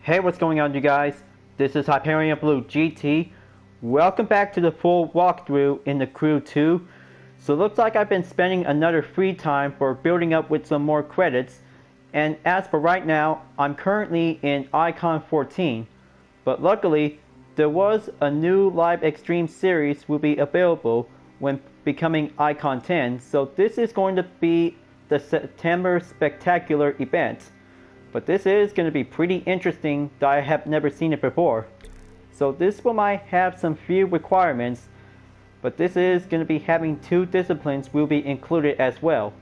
Hey, what's going on, you guys? This is Hyperion-Blue-GT. Welcome back to the full walkthrough in the Crew 2. So it looks like I've been spending another free time for building up with some more credits. And as for right now, I'm currently in Icon 14. But luckily, there was a new live extreme series will be available when becoming Icon 10. So this is going to be the September Spectacular event. But this is going to be pretty interesting that I have never seen it before. So this one might have some few requirements, but this is going to be having two disciplines will be included as well.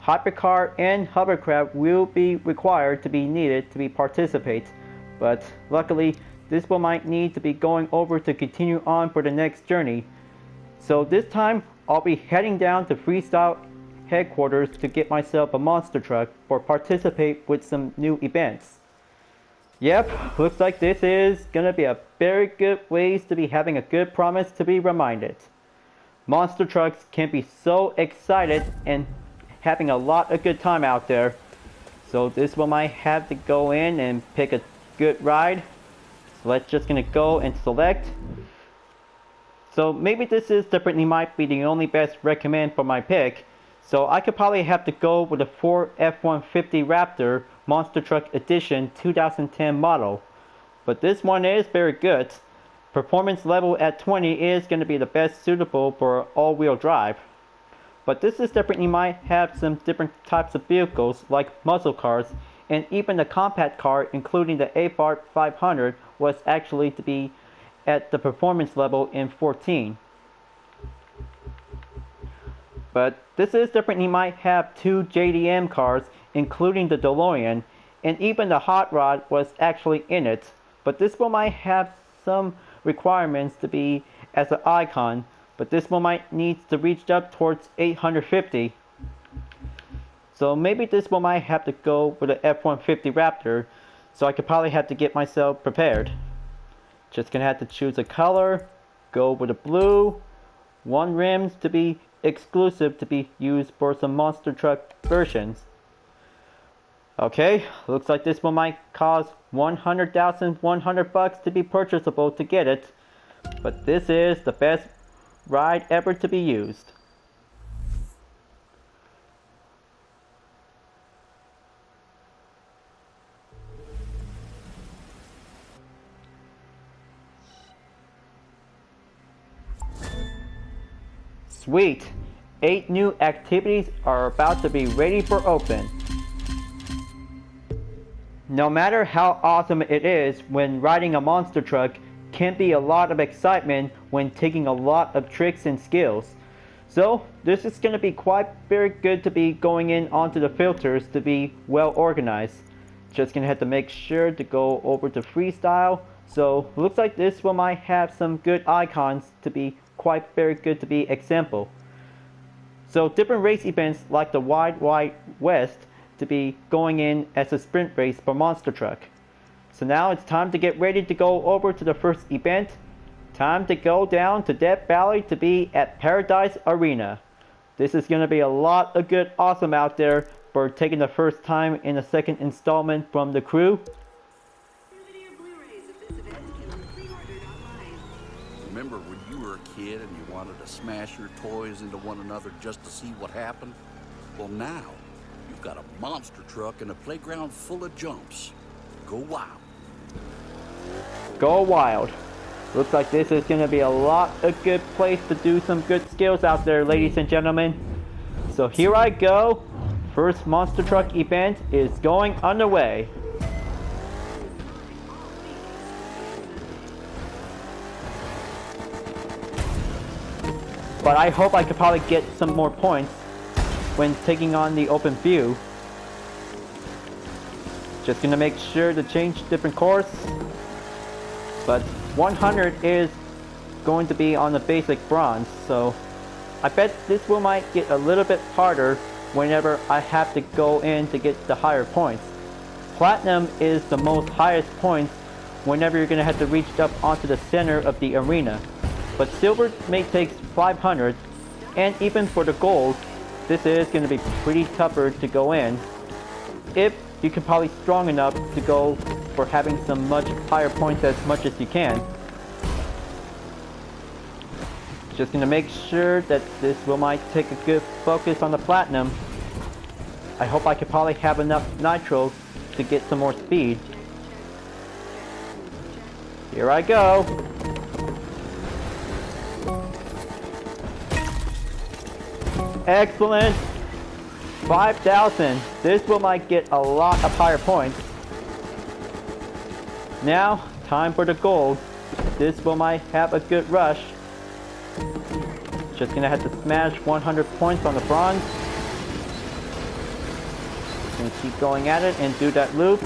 Hypercar and hovercraft will be required to be needed to be participate, but luckily this one might need to be going over to continue on for the next journey. So this time I'll be heading down to Freestyle headquarters to get myself a monster truck or participate with some new events. Yep, looks like this is gonna be a very good ways to be having a good promise to be reminded. Monster trucks can be so excited and having a lot of good time out there. So this one might have to go in and pick a good ride. So let's just gonna go and select. So maybe this is definitely might be the only best recommend for my pick. So I could probably have to go with a Ford F-150 Raptor Monster Truck Edition 2010 model. But this one is very good. Performance level at 20 is going to be the best suitable for all-wheel drive. But this is definitely might have some different types of vehicles like muscle cars, and even the compact car including the Abarth 500 was actually to be at the performance level in 14. But this is different. He might have two JDM cars, including the DeLorean, and even the Hot Rod was actually in it. But this one might have some requirements to be as an icon, but this one might need to reach up towards 850. So maybe this one might have to go with an F-150 Raptor, so I could probably have to get myself prepared. Just gonna have to choose a color, go with a blue, one rims to be exclusive to be used for some monster truck versions. Okay, looks like this one might cost 100,100 bucks to be purchasable to get it, but this is the best ride ever to be used. Sweet! 8 new activities are about to be ready for open. No matter how awesome it is when riding a monster truck can be a lot of excitement when taking a lot of tricks and skills. So this is going to be quite very good to be going in onto the filters to be well organized. Just going to have to make sure to go over to freestyle. So looks like this one might have some good icons to be quite very good to be example. So different race events like the Wide West to be going in as a sprint race for monster truck. So now it's time to get ready to go over to the first event. Time to go down to Death Valley to be at Paradise Arena. This is going to be a lot of good awesome out there for taking the first time in the second installment from the crew. Remember when you were a kid and you wanted to smash your toys into one another just to see what happened? Well, now you've got a monster truck and a playground full of jumps. Go wild. Go wild. Looks like this is going to be a lot of good place to do some good skills out there, ladies and gentlemen. So here I go. First monster truck event is going underway. But I hope I could probably get some more points when taking on the open view. Just gonna make sure to change different course. But 100 is going to be on the basic bronze, so I bet this will might get a little bit harder whenever I have to go in to get the higher points. Platinum is the most highest points whenever you're gonna have to reach up onto the center of the arena. But silver may take 500, and even for the gold, this is going to be pretty tougher to go in. If you can probably strong enough to go for having some much higher points as much as you can. Just gonna make sure that this might take a good focus on the platinum. I hope I could probably have enough nitro to get some more speed. Here I go. Excellent. 5,000. This might get a lot of higher points. Now, time for the gold. This might have a good rush. Just gonna have to smash 100 points on the bronze. Gonna keep going at it and do that loop.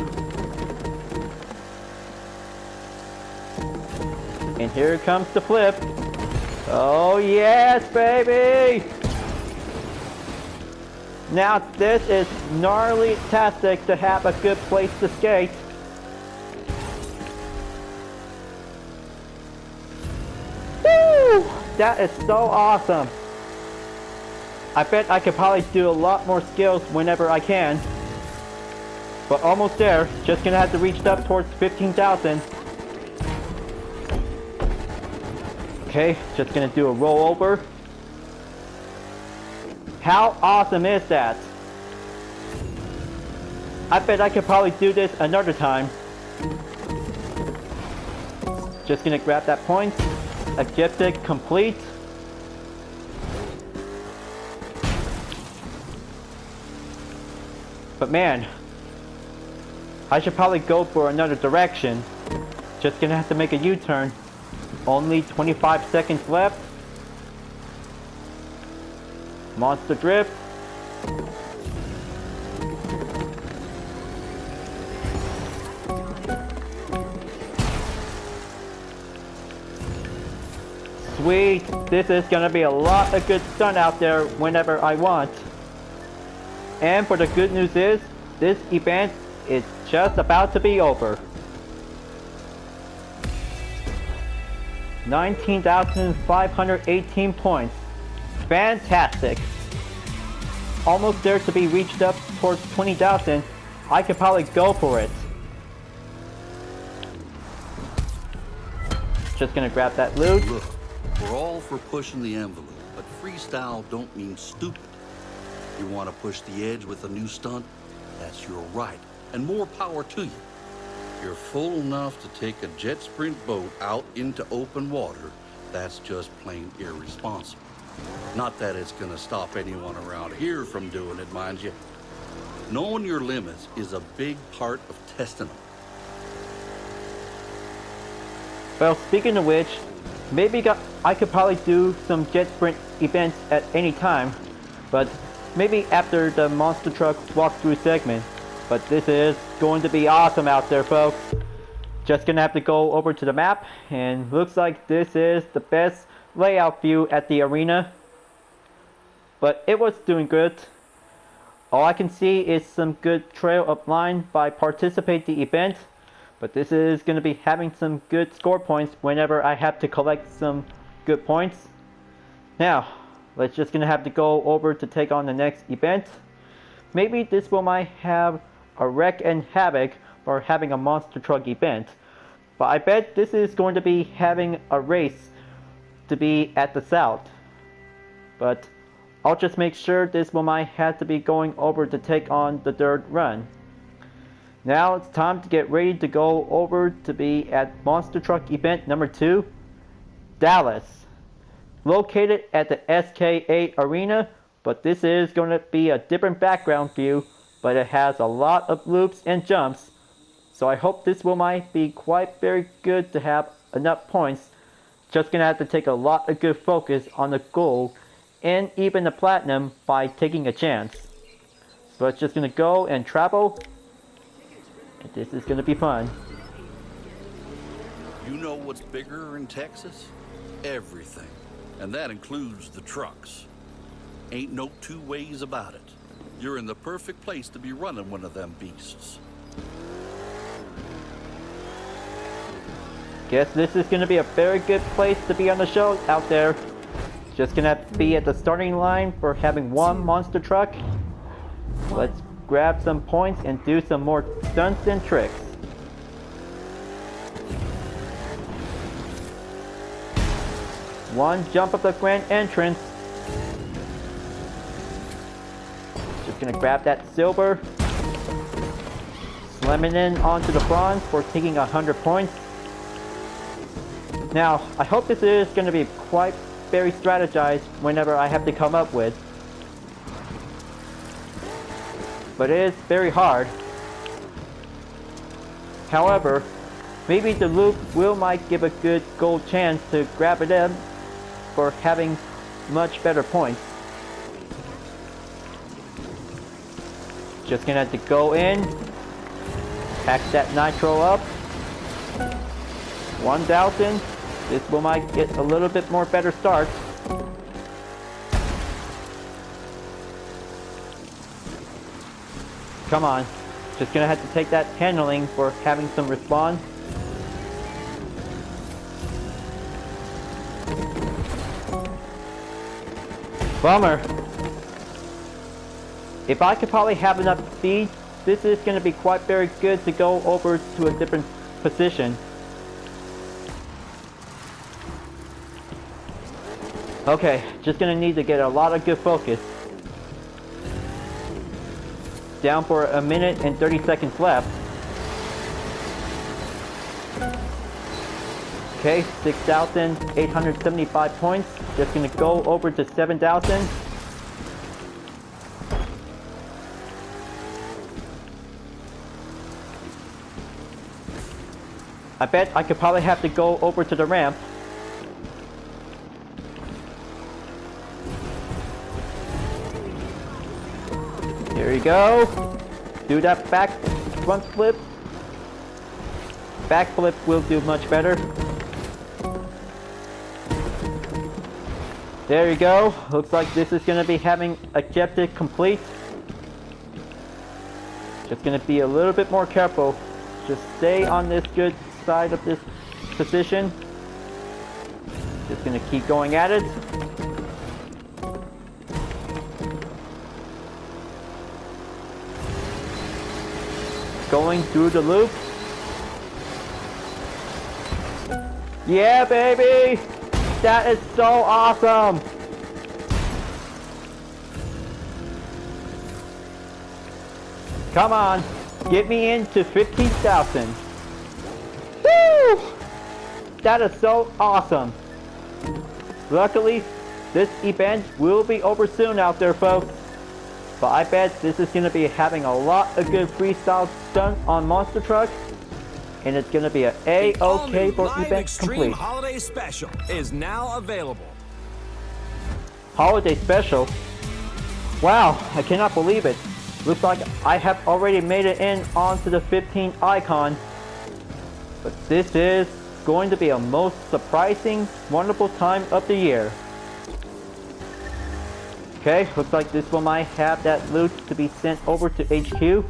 And here comes the flip. Oh yes, baby! Now this is gnarly-tastic to have a good place to skate. Woo! That is so awesome. I bet I could probably do a lot more skills whenever I can. But almost there. Just gonna have to reach up towards 15,000. Okay, just gonna do a rollover. How awesome is that? I bet I could probably do this another time. Just gonna grab that point. Objective complete. But man, I should probably go for another direction. Just gonna have to make a U-turn. Only 25 seconds left. Monster drift. Sweet. This is gonna be a lot of good stunt out there whenever I want. And for the good news is, this event is just about to be over. 19,518 points. Fantastic. Almost there to be reached up towards 20,000. I could probably go for it. Just gonna grab that loot. Look, we're all for pushing the envelope, but freestyle don't mean stupid. You want to push the edge with a new stunt? That's your right, and more power to you. You're full enough to take a jet sprint boat out into open water. That's just plain irresponsible. Not that it's gonna stop anyone around here from doing it, mind you. Knowing your limits is a big part of testing them. Well, speaking of which, maybe I could probably do some jet sprint events at any time, but maybe after the monster truck walkthrough segment. But this is going to be awesome out there, folks. Just gonna have to go over to the map, and looks like this is the best layout view at the arena. But it was doing good. All I can see is some good trail up line by participate the event. But this is gonna be having some good score points whenever I have to collect some good points. Now, let's just gonna have to go over to take on the next event. Maybe this might have a wreck and havoc for having a monster truck event. But I bet this is going to be having a race to be at the south. But I'll just make sure this might have to be going over to take on the third run. Now it's time to get ready to go over to be at monster truck event number 2, Dallas. Located at the SK8 arena, but this is going to be a different background view, but it has a lot of loops and jumps. So I hope this might be quite very good to have enough points. Just gonna have to take a lot of good focus on the gold and even the platinum by taking a chance. So it's just gonna go and travel. And this is gonna be fun. You know what's bigger in Texas? Everything. And that includes the trucks. Ain't no two ways about it. You're in the perfect place to be running one of them beasts. Guess this is going to be a very good place to be on the show out there. Just going to have to be at the starting line for having one monster truck. Let's grab some points and do some more stunts and tricks. One jump up the grand entrance. Just gonna grab that silver. Slamming in onto the bronze for taking 100 points. Now, I hope this is gonna be quite very strategized whenever I have to come up with. But it is very hard. However, maybe the loop might give a good gold chance to grab it in for having much better points. Just gonna have to go in, pack that nitro up. 1,000. This might get a little bit more better start. Come on. Just gonna have to take that handling for having some respawn. Bummer. If I could probably have enough speed, this is gonna be quite very good to go over to a different position. Okay, just gonna need to get a lot of good focus. Down for a minute and 30 seconds left. Okay, 6,875 points. Just gonna go over to 7,000. I bet I could probably have to go over to the ramp. Here we go. Do that back front flip. Back flip will do much better. There you go. Looks like this is going to be having objective complete. Just going to be a little bit more careful. Just stay on this good side of this position. Just going to keep going at it. Going through the loop. Yeah, baby! That is so awesome! Come on, get me into 15,000. Woo! That is so awesome. Luckily, this event will be over soon out there, folks. But I bet this is going to be having a lot of good freestyle stunts on Monster Truck. And it's going to be a A-OK for event complete. Holiday Special is now available. Holiday Special? Wow, I cannot believe it. Looks like I have already made it in onto the 15 icon. But this is going to be a most surprising, wonderful time of the year. Okay, looks like this one might have that loot to be sent over to HQ.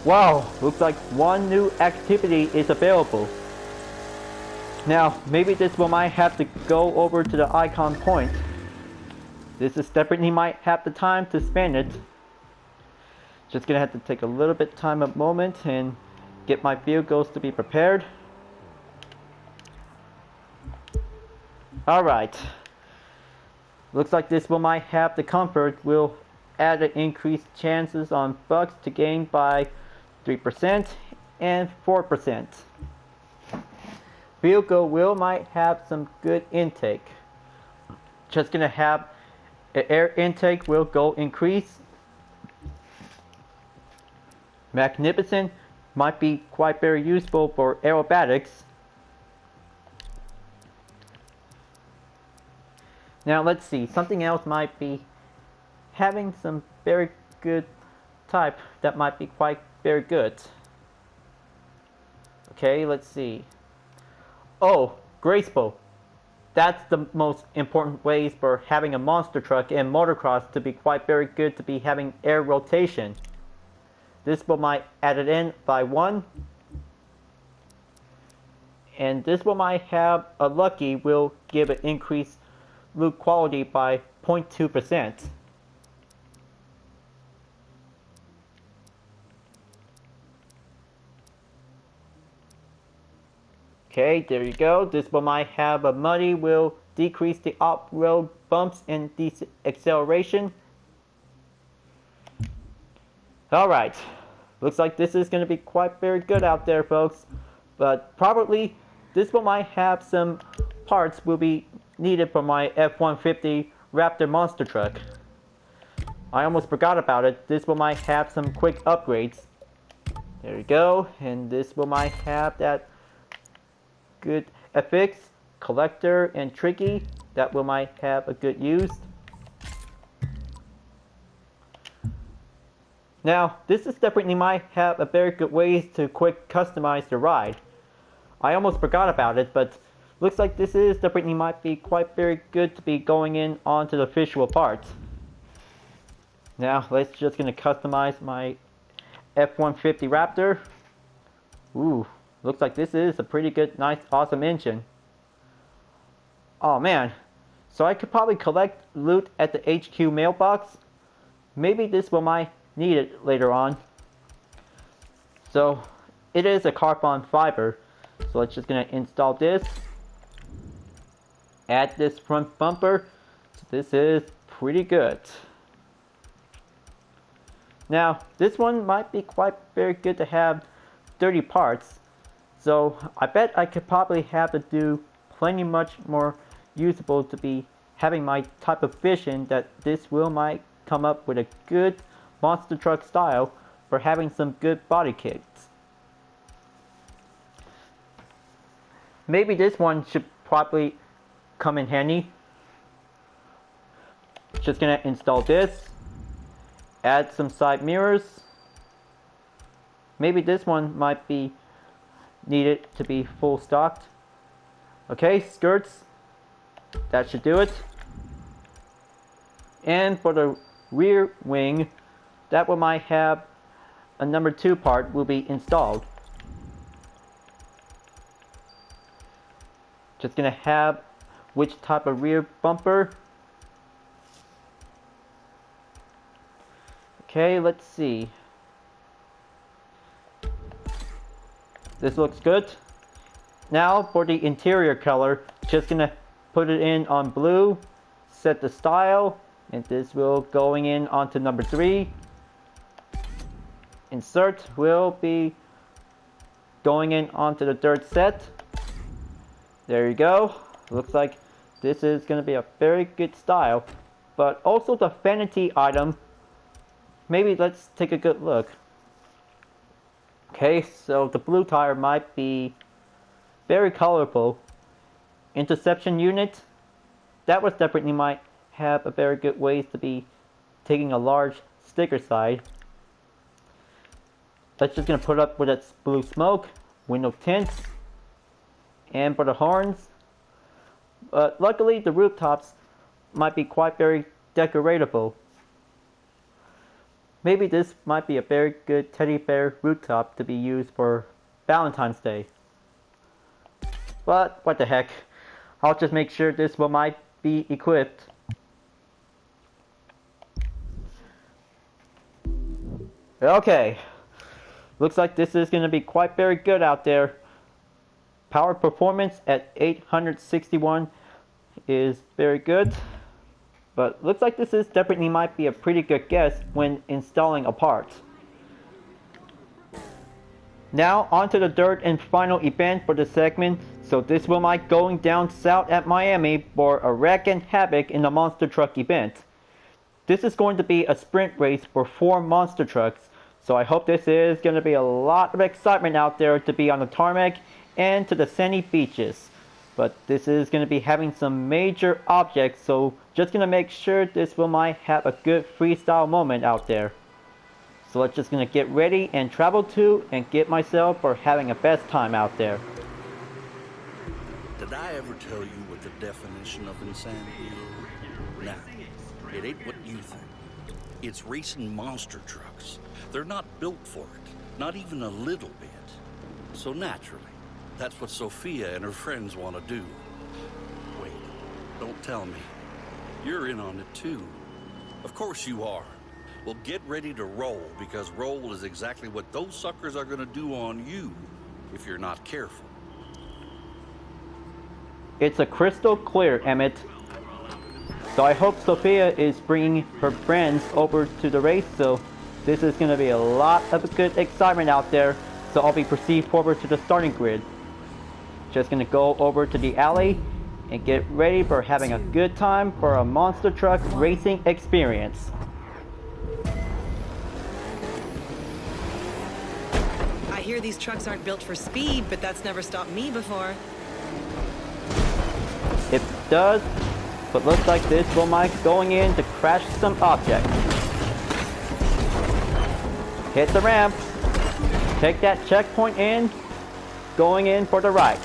Wow, looks like one new activity is available. Now, maybe this one might have to go over to the icon point. This is definitely might have the time to spend it. Just gonna have to take a little bit time a moment and get my vehicles to be prepared. Alright. Looks like this one might have the comfort will add an increased chances on bugs to gain by 3% and 4%. Vehicle will might have some good intake. Just gonna have air intake will go increase. Magnificent might be quite very useful for aerobatics. Now let's see, something else might be having some very good type that might be quite very good. Okay, let's see. Oh, graceful. That's the most important ways for having a monster truck and motocross to be quite very good to be having air rotation. This will might add it in by 1. And this one might have a lucky will give it increased loot quality by 0.2%. Okay, there you go. This one might have a muddy will decrease the off-road bumps and acceleration. Alright, looks like this is going to be quite very good out there, folks. But probably this one might have some parts will be needed for my F-150 Raptor monster truck. I almost forgot about it. This one might have some quick upgrades. There you go. And this one might have that good FX, collector, and tricky. That one might have a good use. Now, this is definitely might have a very good ways to quick customize the ride. I almost forgot about it, but looks like this is definitely might be quite very good to be going in onto the visual parts. Now, let's just gonna customize my F-150 Raptor. Ooh, looks like this is a pretty good, nice, awesome engine. Oh man, so I could probably collect loot at the HQ mailbox. Maybe this will might need it later on. So it is a carbon fiber, so let's just gonna install this, add this front bumper. So this is pretty good. Now this one might be quite very good to have dirty parts, so I bet I could probably have to do plenty much more usable to be having my type of vision that this will might come up with a good monster truck style for having some good body kits. Maybe this one should probably come in handy. Just gonna install this, add some side mirrors. Maybe this one might be needed to be full stocked. Okay, skirts, that should do it. And for the rear wing, that one might have a number 2 part will be installed. Just gonna have which type of rear bumper. Okay, let's see. This looks good. Now for the interior color, just gonna put it in on blue, set the style, and this will going in onto number 3. Insert will be going in onto the 3rd set. There you go. Looks like this is going to be a very good style. But also the vanity item, maybe let's take a good look. Okay, so the blue tire might be very colorful. Interception unit, that was definitely might have a very good ways to be taking a large sticker side. That's just gonna put up with its blue smoke, window tints, and for the horns. But luckily the rooftops might be quite very decoratable. Maybe this might be a very good teddy bear rooftop to be used for Valentine's Day. But what the heck, I'll just make sure this one might be equipped. Okay. Looks like this is going to be quite very good out there. Power performance at 861 is very good. But looks like this is definitely might be a pretty good guess when installing a part. Now onto the third and final event for the segment. So this will might going down south at Miami for a wreck and havoc in the monster truck event. This is going to be a sprint race for 4 monster trucks. So I hope this is going to be a lot of excitement out there to be on the tarmac and to the sandy beaches. But this is going to be having some major objects, so just going to make sure this will might have a good freestyle moment out there. So let's just going to get ready and travel to and get myself for having a best time out there. Did I ever tell you what the definition of insanity is? Now, it ain't what you think. It's racing monster trucks. They're not built for it, not even a little bit. So naturally, That's what Sophia and her friends want to do. Wait, don't tell me. You're in on it too. Of course you are. Well, get ready to roll, because roll is exactly what those suckers are going to do on you if you're not careful. It's a crystal clear, Emmett. So I hope Sophia is bringing her friends over to the race, so this is going to be a lot of good excitement out there. So I'll be proceed forward to the starting grid. Just going to go over to the alley and get ready for having a good time for a monster truck racing experience. I hear these trucks aren't built for speed, but that's never stopped me before. It does, but looks like this will Mike going in to crash some objects. Hit the ramp. Take that checkpoint in. Going in for the right.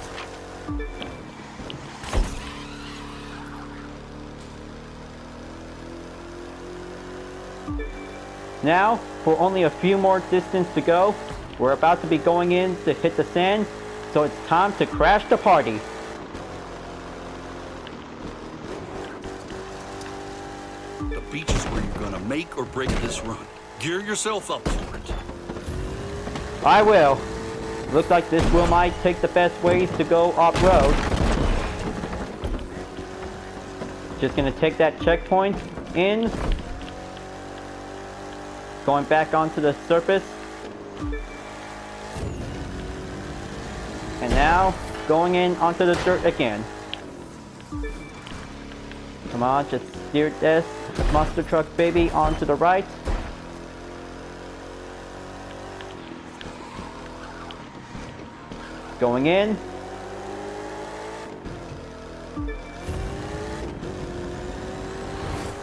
Now, for only a few more distance to go, we're about to be going in to hit the sand, so it's time to crash the party. The beach is where you're gonna make or break this run. Gear yourself up for it. I will. Looks like this will might take the best ways to go off-road. Just gonna take that checkpoint in. Going back onto the surface. And now, going in onto the dirt again. Come on, just steer this monster truck baby onto the right. Going in.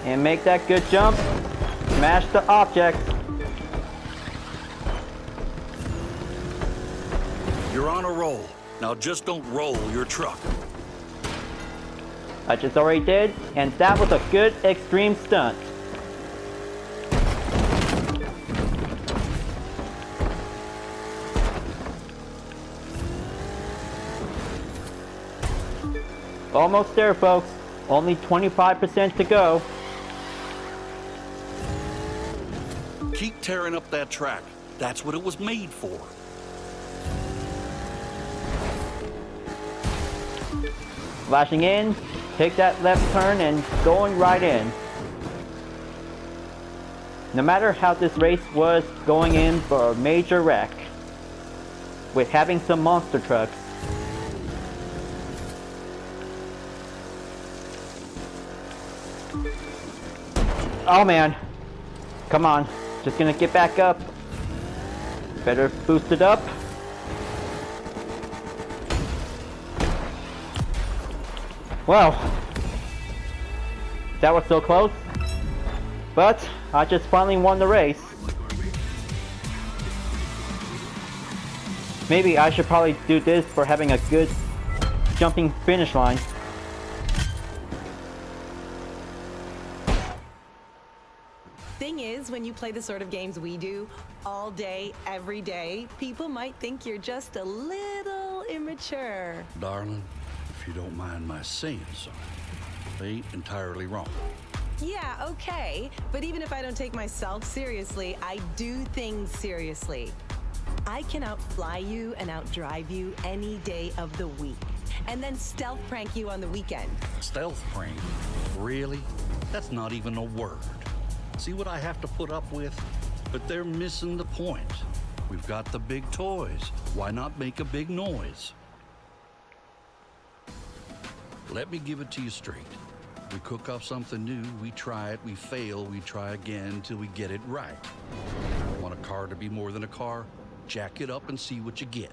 And make that good jump. Smash the object. You're on a roll. Now just don't roll your truck. I just already did, and that was a good extreme stunt. Almost there, folks. Only 25% to go. Keep tearing up that track. That's what it was made for. Flashing in, take that left turn and going right in. No matter how this race was going in for a major wreck, with having some monster trucks, oh man, come on, just gonna get back up. Better boost it up. Wow, that was so close, but I just finally won the race. Maybe I should probably do this for having a good jumping finish line. Thing is, when you play the sort of games we do, all day, every day, people might think you're just a little immature. Darling, if you don't mind my saying so, they ain't entirely wrong. Yeah, okay, but even if I don't take myself seriously, I do things seriously. I can outfly you and outdrive you any day of the week, and then stealth prank you on the weekend. Stealth prank? Really? That's not even a word. See what I have to put up with? But they're missing the point. We've got the big toys. Why not make a big noise? Let me give it to you straight. We cook up something new, we try it, we fail, we try again till we get it right. Want a car to be more than a car? Jack it up and see what you get.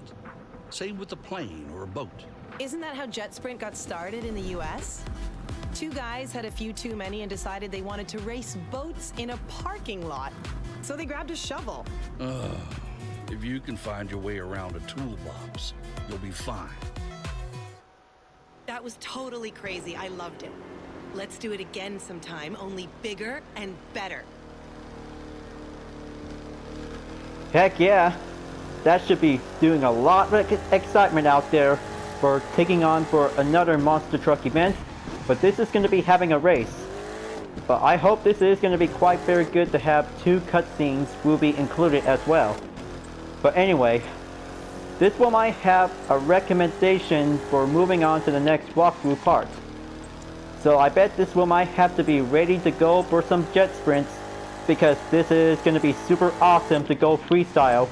Same with a plane or a boat. Isn't that how Jet Sprint got started in the US? Two guys had a few too many and decided they wanted to race boats in a parking lot. So they grabbed a shovel. If you can find your way around a toolbox, you'll be fine. That was totally crazy. I loved it. Let's do it again sometime, only bigger and better. Heck yeah. that should be doing a lot of excitement out there for taking on for another monster truck event. But this is going to be having a race. But I hope this is going to be quite very good to have 2 cutscenes will be included as well. But anyway, this one might have a recommendation for moving on to the next walkthrough part. So I bet this one might have to be ready to go for some jet sprints, because this is going to be super awesome to go freestyle.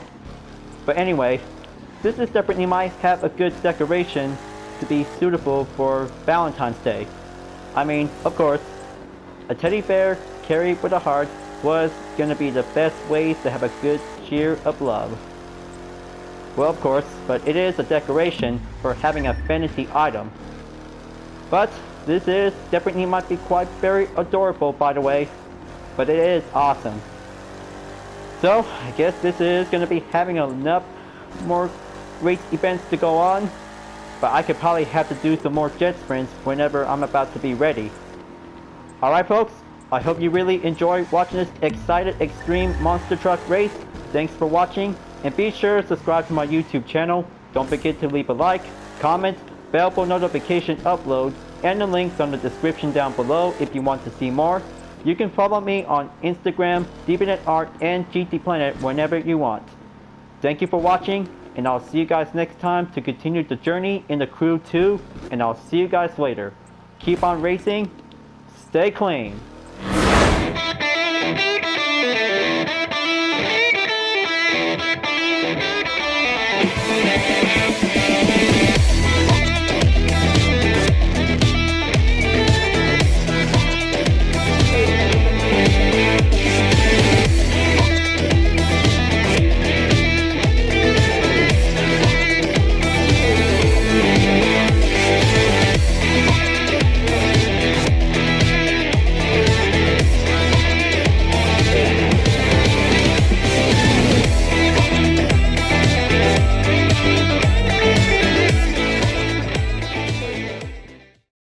But anyway, this is definitely might have a good decoration to be suitable for Valentine's Day. I mean, of course, a teddy bear carried with a heart was going to be the best ways to have a good cheer of love. Well, of course, but it is a decoration for having a fantasy item. But this is definitely might be quite very adorable, by the way. But it is awesome. So, I guess this is going to be having enough more race events to go on. But I could probably have to do some more jet sprints whenever I'm about to be ready. Alright folks, I hope you really enjoyed watching this excited extreme monster truck race. Thanks for watching, and be sure to subscribe to my YouTube channel. Don't forget to leave a like, comment, bell for notification uploads, and the links on the description down below if you want to see more. You can follow me on Instagram, DeviantArt, and GT Planet whenever you want. Thank you for watching, and I'll see you guys next time to continue the journey in the Crew 2, and I'll see you guys later. Keep on racing, stay clean.